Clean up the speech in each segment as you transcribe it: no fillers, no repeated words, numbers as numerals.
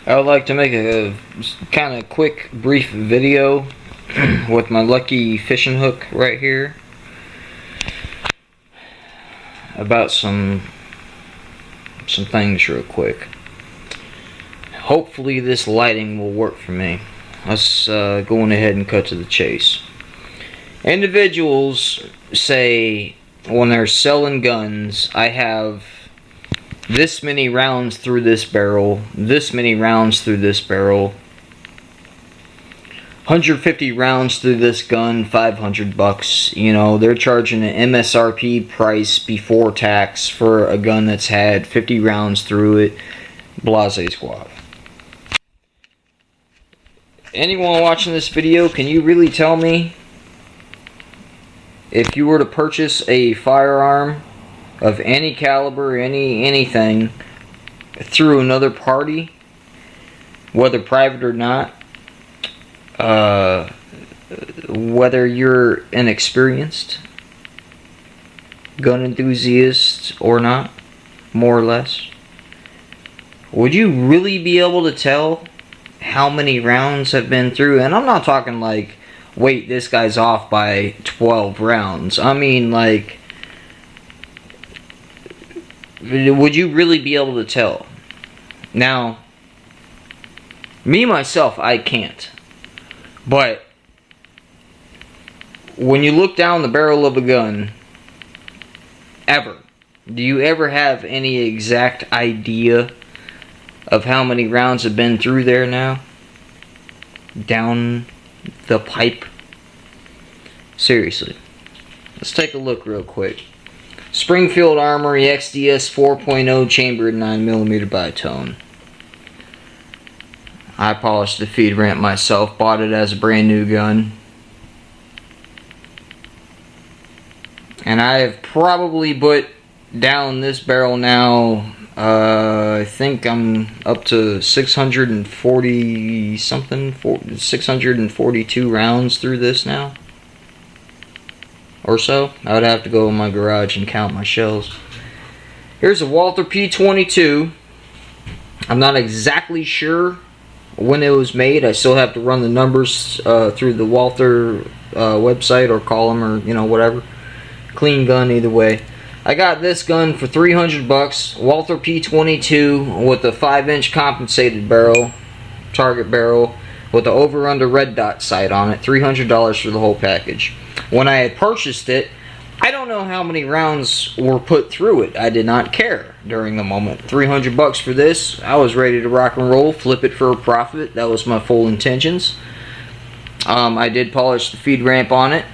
I would like to make a kind of quick, brief video with my lucky fishing hook right here about some things real quick. Hopefully this lighting will work for me. Let's go on ahead and cut to the chase. Individuals say when they're selling guns, I have this many rounds through this barrel, this many rounds through this barrel, 150 rounds through this gun, $500. You know, they're charging an MSRP price before tax for a gun that's had 50 rounds through it. Blase squad. Anyone watching this video, can you really tell me if you were to purchase a firearm of any caliber, anything through another party, whether private or not, whether you're an experienced gun enthusiast or not, more or less, would you really be able to tell how many rounds have been through? And I'm not talking like, wait, this guy's off by 12 rounds. I mean, like, would you really be able to tell? Now, me, myself, I can't. But when you look down the barrel of a gun, do you ever have any exact idea of how many rounds have been through there now? Down the pipe? Seriously. Let's take a look real quick. Springfield Armory XDS 4.0 chambered 9mm bi-tone. I polished the feed ramp myself, bought it as a brand new gun. And I have probably put down this barrel now, I think I'm up to 640 something, 642 rounds through this now. Or so. I would have to go in my garage and count my shells. Here's a Walther P22. I'm not exactly sure when it was made. I still have to run the numbers through the Walther website, or call them, or whatever. Clean gun either way. I got this gun for $300. Walther P22 with a 5-inch compensated barrel, target barrel, with the over-under red dot sight on it. $300 for the whole package. When I had purchased it, I don't know how many rounds were put through it. I did not care during the moment. $300 for this. I was ready to rock and roll, flip it for a profit. That was my full intentions. I did polish the feed ramp on it,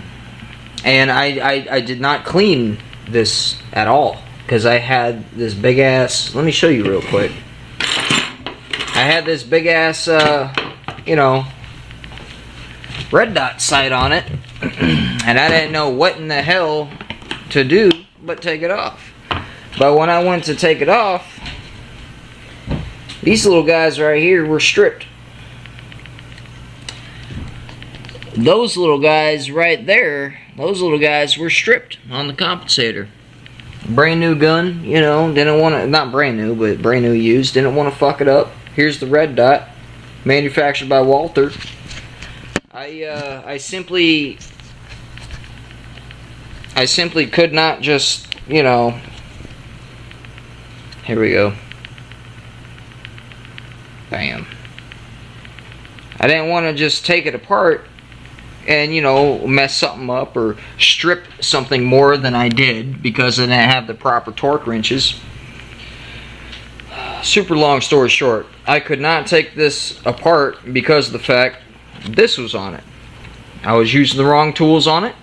and I did not clean this at all, because I had this big ass, let me show you real quick. I had this big ass red dot sight on it, and I didn't know what in the hell to do but take it off. But when I went to take it off, these little guys right here were stripped. Those little guys right there, those little guys were stripped on the compensator. Brand new gun, didn't want to, not brand new, but brand new used, didn't want to fuck it up. Here's the red dot, manufactured by Walther. I simply could not just, here we go. Bam. I didn't want to just take it apart and, mess something up or strip something more than I did, because I didn't have the proper torque wrenches. Super long story short, I could not take this apart because of the fact this was on it. I was using the wrong tools on it,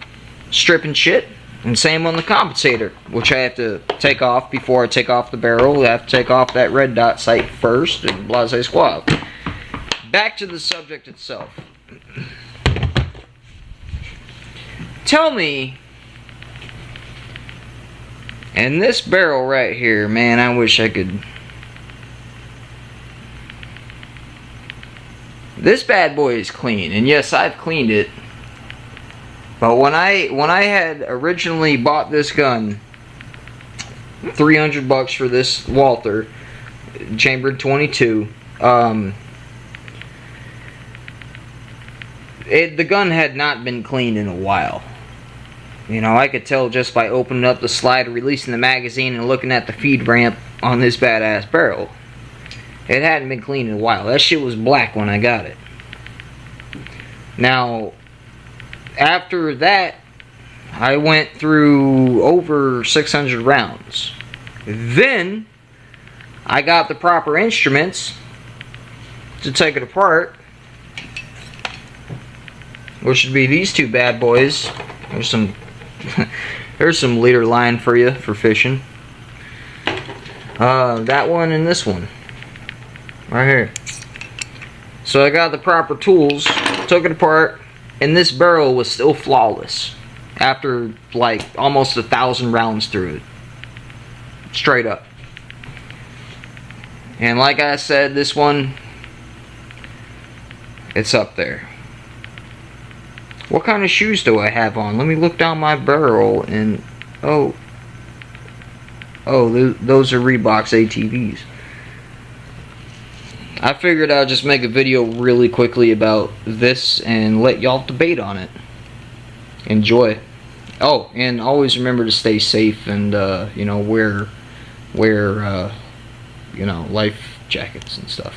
stripping shit, and same on the compensator, which I have to take off before I take off the barrel. I have to take off that red dot sight first, and blase squad. Back to the subject itself. Tell me, and this barrel right here, man, I wish I could. This bad boy is clean, and yes, I've cleaned it. But when I had originally bought this gun, $300 for this Walther chambered 22, The gun had not been cleaned in a while. You know, I could tell just by opening up the slide, releasing the magazine, and looking at the feed ramp on this badass barrel. It hadn't been cleaned in a while. That shit was black when I got it. Now, after that, I went through over 600 rounds. Then, I got the proper instruments to take it apart, which would be these two bad boys. There's some there's some leader line for you for fishing. That one and this one right here. So I got the proper tools, took it apart, and this barrel was still flawless after like almost 1,000 rounds through it, straight up. And like I said, this one, it's up there. What kind of shoes do I have on? Let me look down my barrel and those are Reebok's ATVs. I figured I'd just make a video really quickly about this and let y'all debate on it. Enjoy. Oh, and always remember to stay safe and you know, wear you know, life jackets and stuff.